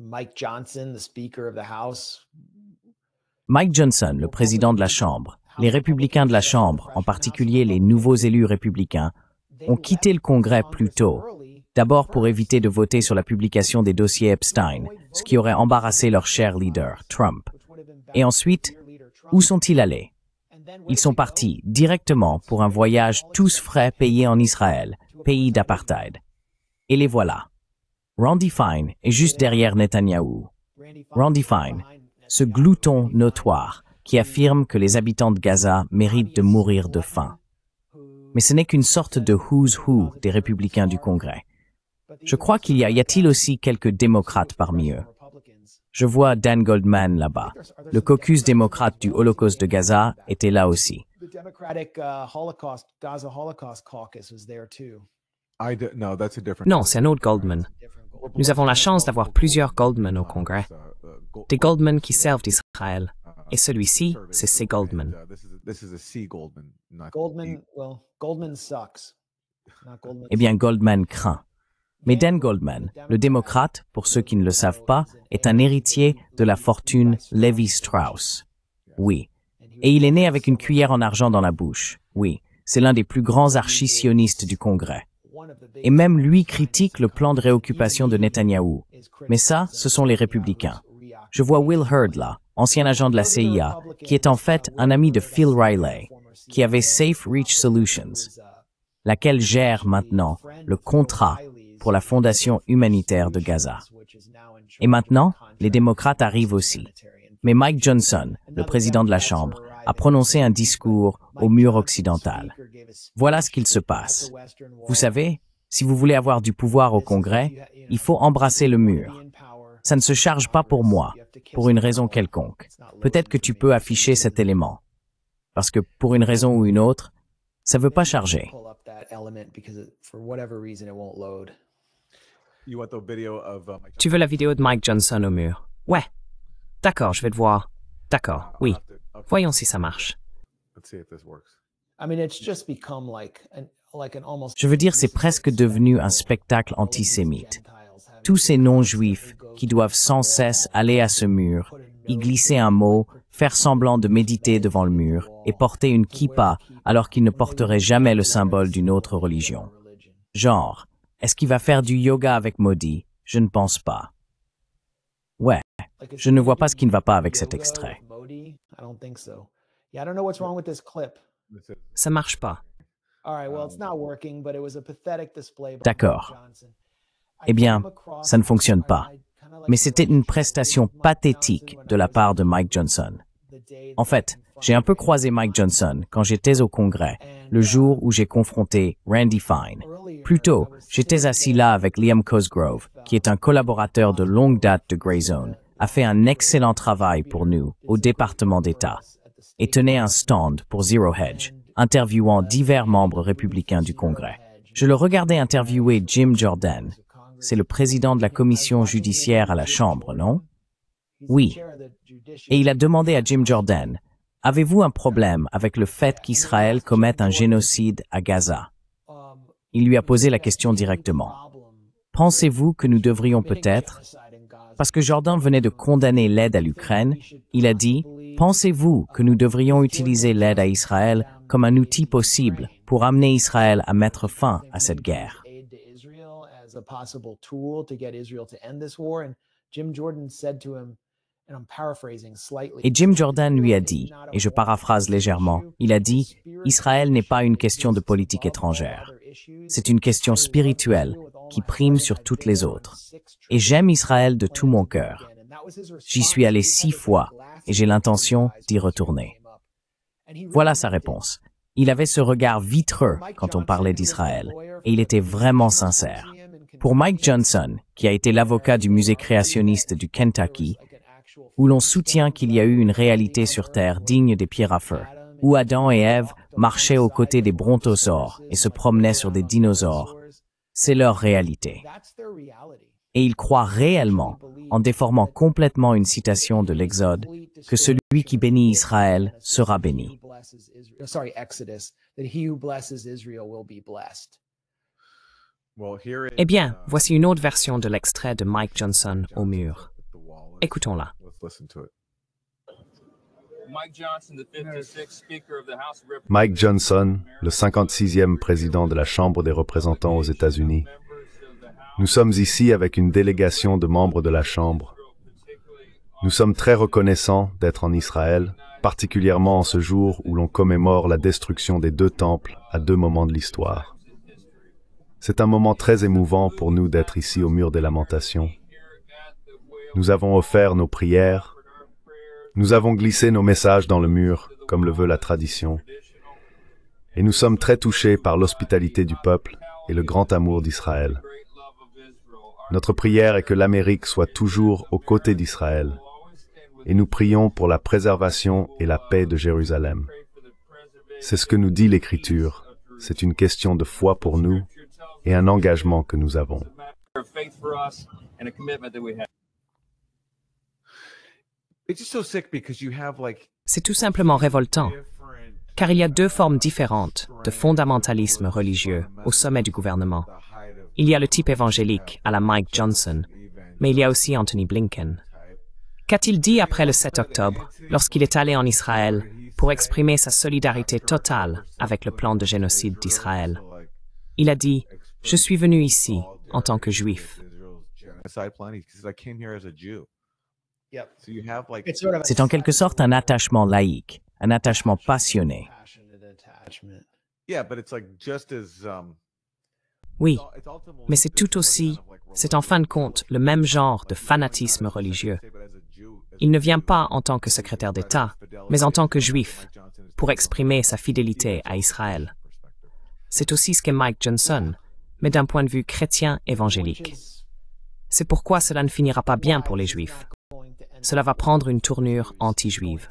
Mike Johnson, le président de la Chambre, les républicains de la Chambre, en particulier les nouveaux élus républicains, ont quitté le Congrès plus tôt, d'abord pour éviter de voter sur la publication des dossiers Epstein, ce qui aurait embarrassé leur cher leader, Trump. Et ensuite, où sont-ils allés? Ils sont partis directement pour un voyage tous frais payé en Israël, pays d'apartheid. Et les voilà. Randy Fine est juste derrière Netanyahou. Randy Fine, ce glouton notoire qui affirme que les habitants de Gaza méritent de mourir de faim. Mais ce n'est qu'une sorte de who's who des républicains du Congrès. Je crois qu'il y a-t-il aussi quelques démocrates parmi eux? Je vois Dan Goldman là-bas. Le caucus démocrate du Holocauste de Gaza était là aussi. Non, c'est un autre Goldman. Nous avons la chance d'avoir plusieurs Goldman au Congrès. Des Goldman qui servent d'Israël. Et celui-ci, c'est C. Goldman. Eh bien, Goldman craint. Mais Dan Goldman, le démocrate, pour ceux qui ne le savent pas, est un héritier de la fortune Levi-Strauss. Oui. Et il est né avec une cuillère en argent dans la bouche. Oui. C'est l'un des plus grands archi-sionistes du Congrès. Et même lui critique le plan de réoccupation de Netanyahou. Mais ça, ce sont les républicains. Je vois Will Hurd là, ancien agent de la CIA, qui est en fait un ami de Phil Riley, qui avait Safe Reach Solutions, laquelle gère maintenant le contrat pour la Fondation humanitaire de Gaza. Et maintenant, les démocrates arrivent aussi. Mais Mike Johnson, le président de la Chambre, a prononcé un discours au mur occidental. Voilà ce qu'il se passe. Vous savez, si vous voulez avoir du pouvoir au Congrès, il faut embrasser le mur. Ça ne se charge pas pour moi, pour une raison quelconque. Peut-être que tu peux afficher cet élément. Parce que pour une raison ou une autre, ça ne veut pas charger. Tu veux la vidéo de Mike Johnson au mur? Ouais. D'accord, je vais te voir. D'accord, oui. Voyons si ça marche. Je veux dire, c'est presque devenu un spectacle antisémite. Tous ces non-juifs qui doivent sans cesse aller à ce mur, y glisser un mot, faire semblant de méditer devant le mur et porter une kippa alors qu'ils ne porteraient jamais le symbole d'une autre religion. Genre, est-ce qu'il va faire du yoga avec Modi? Je ne pense pas. Ouais, je ne vois pas ce qui ne va pas avec cet extrait. Ça marche pas. D'accord. Eh bien, ça ne fonctionne pas. Mais c'était une prestation pathétique de la part de Mike Johnson. En fait, j'ai un peu croisé Mike Johnson quand j'étais au Congrès, le jour où j'ai confronté Randy Fine. Plus tôt, j'étais assis là avec Liam Cosgrove, qui est un collaborateur de longue date de Grayzone, a fait un excellent travail pour nous au département d'État, et tenait un stand pour Zero Hedge, interviewant divers membres républicains du Congrès. Je le regardais interviewer Jim Jordan. C'est le président de la commission judiciaire à la Chambre, non? Oui. Et il a demandé à Jim Jordan, « Avez-vous un problème avec le fait qu'Israël commette un génocide à Gaza ?» Il lui a posé la question directement. « Pensez-vous que nous devrions peut-être » Parce que Jordan venait de condamner l'aide à l'Ukraine, il a dit, « Pensez-vous que nous devrions utiliser l'aide à Israël comme un outil possible pour amener Israël à mettre fin à cette guerre ?» Et Jim Jordan lui a dit, et je paraphrase légèrement, il a dit « Israël n'est pas une question de politique étrangère. C'est une question spirituelle qui prime sur toutes les autres. Et j'aime Israël de tout mon cœur. J'y suis allé 6 fois et j'ai l'intention d'y retourner. » Voilà sa réponse. Il avait ce regard vitreux quand on parlait d'Israël, et il était vraiment sincère. Pour Mike Johnson, qui a été l'avocat du musée créationniste du Kentucky, où l'on soutient qu'il y a eu une réalité sur Terre digne des pierres à feu, où Adam et Ève marchaient aux côtés des brontosaures et se promenaient sur des dinosaures, c'est leur réalité. Et ils croient réellement, en déformant complètement une citation de l'Exode, que celui qui bénit Israël sera béni. Eh bien, voici une autre version de l'extrait de Mike Johnson au mur. Écoutons-la. Mike Johnson, le 56e président de la Chambre des représentants aux États-Unis. Nous sommes ici avec une délégation de membres de la Chambre. Nous sommes très reconnaissants d'être en Israël, particulièrement en ce jour où l'on commémore la destruction des deux temples à deux moments de l'histoire. C'est un moment très émouvant pour nous d'être ici au mur des lamentations. Nous avons offert nos prières, nous avons glissé nos messages dans le mur, comme le veut la tradition, et nous sommes très touchés par l'hospitalité du peuple et le grand amour d'Israël. Notre prière est que l'Amérique soit toujours aux côtés d'Israël, et nous prions pour la préservation et la paix de Jérusalem. C'est ce que nous dit l'Écriture, c'est une question de foi pour nous et un engagement que nous avons. C'est tout simplement révoltant, car il y a deux formes différentes de fondamentalisme religieux au sommet du gouvernement. Il y a le type évangélique à la Mike Johnson, mais il y a aussi Anthony Blinken. Qu'a-t-il dit après le 7 octobre, lorsqu'il est allé en Israël pour exprimer sa solidarité totale avec le plan de génocide d'Israël? Il a dit « Je suis venu ici en tant que juif ». C'est en quelque sorte un attachement laïque, un attachement passionné. Oui, mais c'est tout aussi, c'est en fin de compte le même genre de fanatisme religieux. Il ne vient pas en tant que secrétaire d'État, mais en tant que juif, pour exprimer sa fidélité à Israël. C'est aussi ce qu'est Mike Johnson, mais d'un point de vue chrétien évangélique. C'est pourquoi cela ne finira pas bien pour les Juifs. Cela va prendre une tournure anti-juive.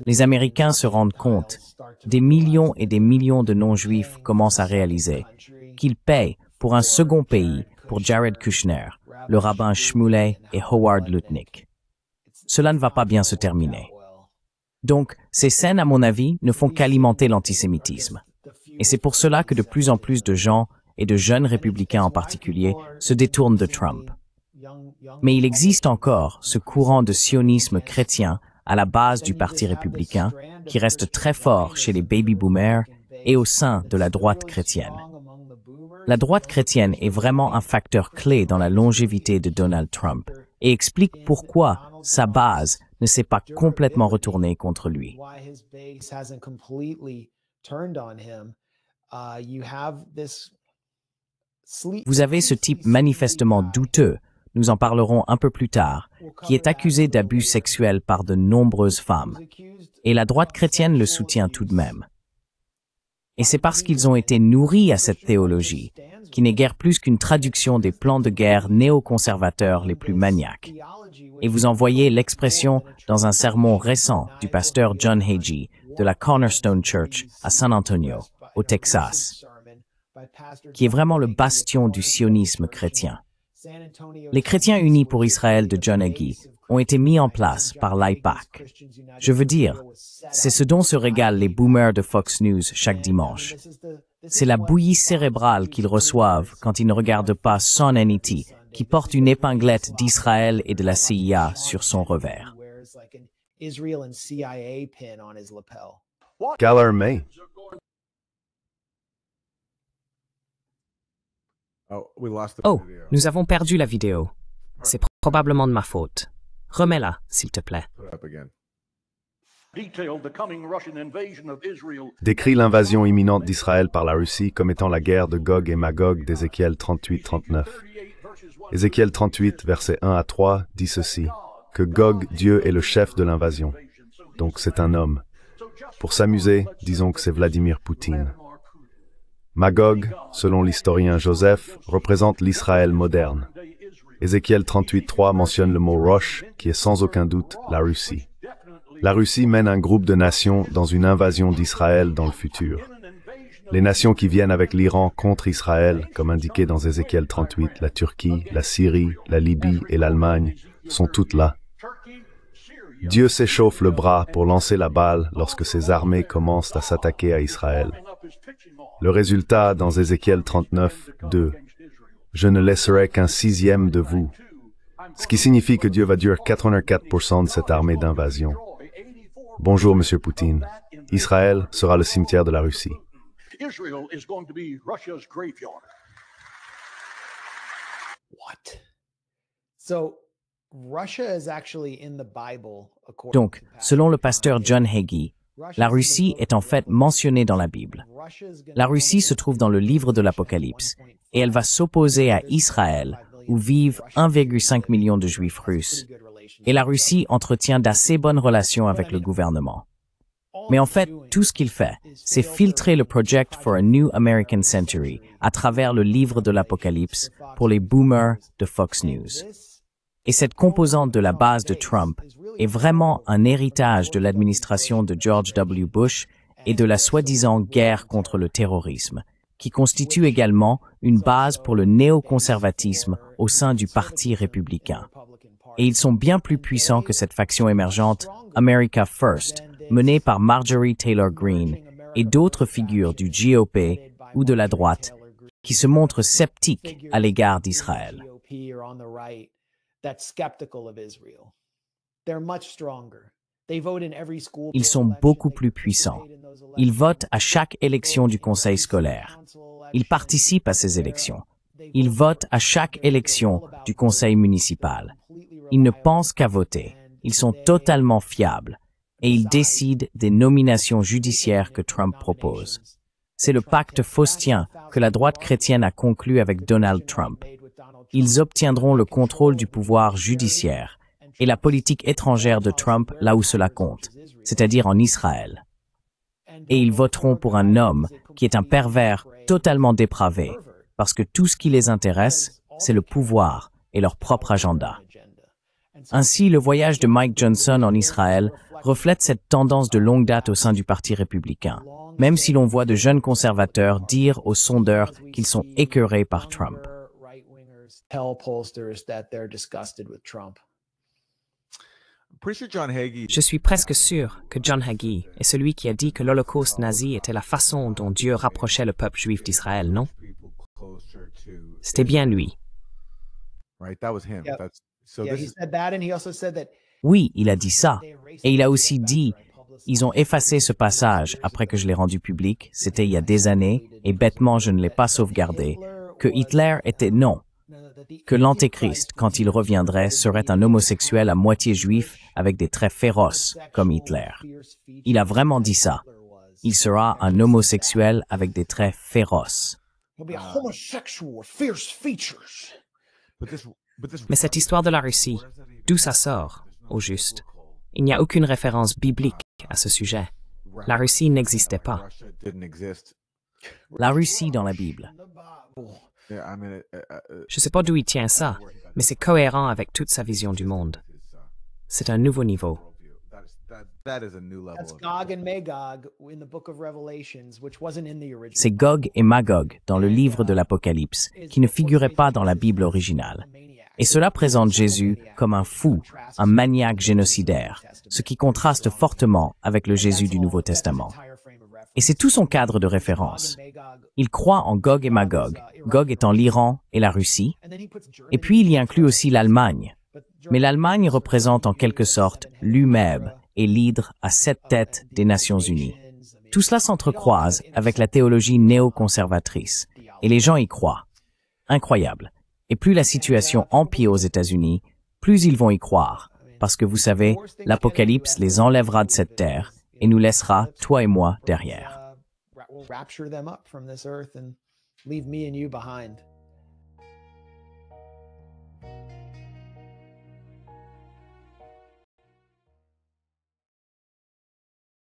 Les Américains se rendent compte, des millions et des millions de non-juifs commencent à réaliser qu'ils paient pour un second pays pour Jared Kushner, le rabbin Shmuley et Howard Lutnick. Cela ne va pas bien se terminer. Donc, ces scènes, à mon avis, ne font qu'alimenter l'antisémitisme. Et c'est pour cela que de plus en plus de gens, et de jeunes républicains en particulier, se détournent de Trump. Mais il existe encore ce courant de sionisme chrétien à la base du Parti républicain qui reste très fort chez les baby-boomers et au sein de la droite chrétienne. La droite chrétienne est vraiment un facteur clé dans la longévité de Donald Trump et explique pourquoi sa base ne s'est pas complètement retournée contre lui. Vous avez ce type manifestement douteux, nous en parlerons un peu plus tard, qui est accusé d'abus sexuels par de nombreuses femmes. Et la droite chrétienne le soutient tout de même. Et c'est parce qu'ils ont été nourris à cette théologie, qui n'est guère plus qu'une traduction des plans de guerre néoconservateurs les plus maniaques. Et vous en voyez l'expression dans un sermon récent du pasteur John Hagee de la Cornerstone Church à San Antonio, au Texas, qui est vraiment le bastion du sionisme chrétien. Les chrétiens unis pour Israël de John Hagee ont été mis en place par l'AIPAC. Je veux dire, c'est ce dont se régalent les boomers de Fox News chaque dimanche. C'est la bouillie cérébrale qu'ils reçoivent quand ils ne regardent pas Son Hannity, qui porte une épinglette d'Israël et de la CIA sur son revers. Galler May. Oh, nous avons perdu la vidéo. C'est probablement de ma faute. Remets-la, s'il te plaît. Décrit l'invasion imminente d'Israël par la Russie comme étant la guerre de Gog et Magog d'Ézéchiel 38-39. Ézéchiel 38, versets 1 à 3, dit ceci, que Gog, Dieu, est le chef de l'invasion. Donc c'est un homme. Pour s'amuser, disons que c'est Vladimir Poutine. Magog, selon l'historien Joseph, représente l'Israël moderne. Ézéchiel 38.3 mentionne le mot Rosh, qui est sans aucun doute la Russie. La Russie mène un groupe de nations dans une invasion d'Israël dans le futur. Les nations qui viennent avec l'Iran contre Israël, comme indiqué dans Ézéchiel 38, la Turquie, la Syrie, la Libye et l'Allemagne, sont toutes là. Dieu s'échauffe le bras pour lancer la balle lorsque ses armées commencent à s'attaquer à Israël. Le résultat dans Ézéchiel 39, 2. Je ne laisserai qu'un sixième de vous. Ce qui signifie que Dieu va durer 84% de cette armée d'invasion. Bonjour, Monsieur Poutine. Israël sera le cimetière de la Russie. Donc, selon le pasteur John Hagee, la Russie est en fait mentionnée dans la Bible. La Russie se trouve dans le livre de l'Apocalypse et elle va s'opposer à Israël, où vivent 1,5 million de Juifs russes. Et la Russie entretient d'assez bonnes relations avec le gouvernement. Mais en fait, tout ce qu'il fait, c'est filtrer le Project for a New American Century à travers le livre de l'Apocalypse pour les boomers de Fox News. Et cette composante de la base de Trump est vraiment un héritage de l'administration de George W. Bush et de la soi-disant guerre contre le terrorisme, qui constitue également une base pour le néoconservatisme au sein du Parti républicain. Et ils sont bien plus puissants que cette faction émergente America First, menée par Marjorie Taylor Greene et d'autres figures du GOP ou de la droite qui se montrent sceptiques à l'égard d'Israël. Ils sont beaucoup plus puissants. Ils votent à chaque élection du conseil scolaire. Ils participent à ces élections. Ils votent à chaque élection du conseil municipal. Ils ne pensent qu'à voter. Ils sont totalement fiables. Et ils décident des nominations judiciaires que Trump propose. C'est le pacte faustien que la droite chrétienne a conclu avec Donald Trump. Ils obtiendront le contrôle du pouvoir judiciaire et la politique étrangère de Trump là où cela compte, c'est-à-dire en Israël. Et ils voteront pour un homme qui est un pervers totalement dépravé, parce que tout ce qui les intéresse, c'est le pouvoir et leur propre agenda. Ainsi, le voyage de Mike Johnson en Israël reflète cette tendance de longue date au sein du Parti républicain, même si l'on voit de jeunes conservateurs dire aux sondeurs qu'ils sont écœurés par Trump. Je suis presque sûr que John Hagee est celui qui a dit que l'Holocauste nazi était la façon dont Dieu rapprochait le peuple juif d'Israël, non? C'était bien lui. Oui, il a dit ça. Et il a aussi dit, ils ont effacé ce passage après que je l'ai rendu public, c'était il y a des années, et bêtement je ne l'ai pas sauvegardé, que Hitler était non, que l'Antéchrist, quand il reviendrait, serait un homosexuel à moitié juif avec des traits féroces, comme Hitler. Il a vraiment dit ça. Il sera un homosexuel avec des traits féroces. Mais cette histoire de la Russie, d'où ça sort, au juste? Il n'y a aucune référence biblique à ce sujet. La Russie n'existait pas. La Russie dans la Bible. Je ne sais pas d'où il tient ça, mais c'est cohérent avec toute sa vision du monde. C'est un nouveau niveau. C'est Gog et Magog dans le livre de l'Apocalypse, qui ne figuraient pas dans la Bible originale. Et cela présente Jésus comme un fou, un maniaque génocidaire, ce qui contraste fortement avec le Jésus du Nouveau Testament. Et c'est tout son cadre de référence. Il croit en Gog et Magog, Gog étant l'Iran et la Russie, et puis il y inclut aussi l'Allemagne. Mais l'Allemagne représente en quelque sorte l'UMEB et l'hydre à 7 têtes des Nations Unies. Tout cela s'entrecroise avec la théologie néoconservatrice, et les gens y croient. Incroyable. Et plus la situation empire aux États-Unis, plus ils vont y croire, parce que vous savez, l'Apocalypse les enlèvera de cette terre et nous laissera, toi et moi, derrière.